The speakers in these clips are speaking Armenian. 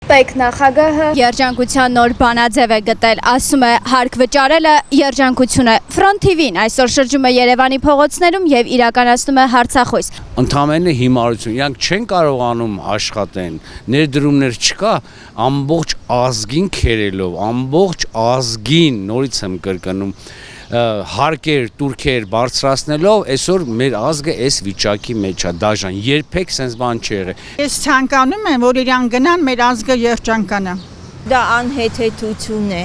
Տեք նախագահը Երջանկության նոր բանաձև է գտել, ասում է հարկ վճարելը երջանկություն է։ Front TV-ն այսօր շրջում է Երևանի փողոցներում եւ իրականացնում է հարցախոս։ Ընդամենը հիմարություն, իրանք չեն կարողանում աշխատեն, ներդրումներ չկա, ամբողջ ազգին քերելով, ամբողջ ազգին, նորից եմ կրկնում, հարկեր, տուրքեր բարձրացնելով, այսօր մեր ազգը այս վիճակի մեջ է, դաժան, երբեք sense բան չի եղել։ Ես ցանկանում եմ, որ իրան գնան, մեր ազգը երջանկանա։ Դա անհեթեթություն է։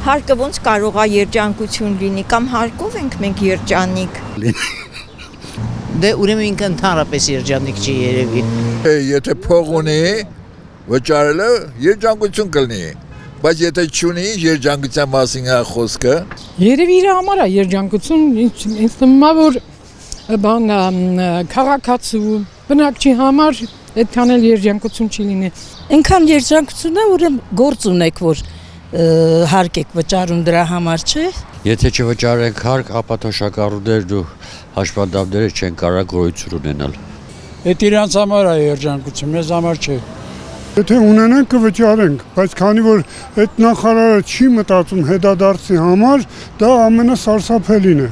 Հարկը ոնց կարող է երջանկություն լինի, կամ հարկով ենք մենք երջանիկ։ Դե ուրեմն ինքը ընդհանրապես երջանիկ չի երևի։ Եթե փող ունի, վճարելը երջանկություն կլինի։ Բայց եթե չունի, երջանկության մասին է խոսքը։ Երևի իր համար է երջանկություն, ինձ թվում է, որ բան քաղաքացու բնակչի համար այդքան էլ երջանկություն չի լինի։ Այնքան երջանկություն է, ուրեմն գործ ունեք, որ հարկ եք վճարում դրա համար, չէ՞։ Եթե չվճարենք հարկ, ապա թոշակառուներ ու հաշվանդամները չեն կարող գոյություն ունենալ։ Այդ իրանց համար է երջանկություն, մեզ համար չէ։ Եթե ունենանք կվճարենք, բայց քանի որ այդ նախարարը չի մտածում հետադարձի համար, դա ամենասարսափելին է։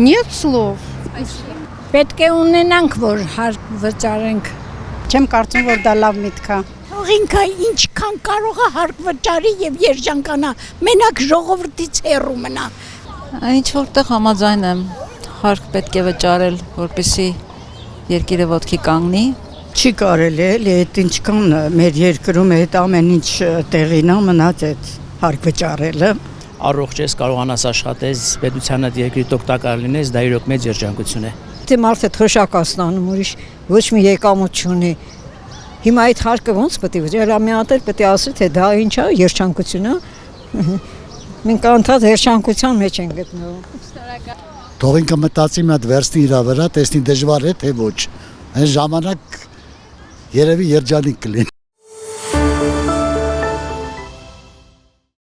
Нет слов։ Պետք է ունենանք, որ հարկ վճարենք։ Չեմ կարծում, որ դա լավ միտք է։ Թող ինքը ինչքան կարող է հարկ վճարի եւ երջանկանա, մենակ ժողովրդից հեռու մնա։ Ինչ որտեղ համաձայն եմ, հարկ պետք է վճարել, որպեսզի երկիրը ոտքի կանգնի։ Չի կարելի էլի այդ ինչքան մեր երկրում այդ ամեն ինչ տեղին է մնաց այդ հարկ վճարելը։ Առողջ ես, կարողանաս աշխատես, պետությանդ երկրիդ օգտակար լինես, դա իրոք մեծ երջանկություն է։ Դե մարդը թոշակ ստանում, ուրիշ ոչ մի եկամուտ չունի։ Հիմա այդ հարկը ոնց պետք է վճարի, մի հատ էլ պետք է ասի, թե դա ինչ է, երջանկություն է։ Մենք անդադ երջանկության մեջ ենք գտնվում։ Թող ինքը մտածի մի հատ վերցնի իր վրա, տեսնի դժվար է թե ոչ։ Այն ժամանակ երևի երջանիկ կլինի։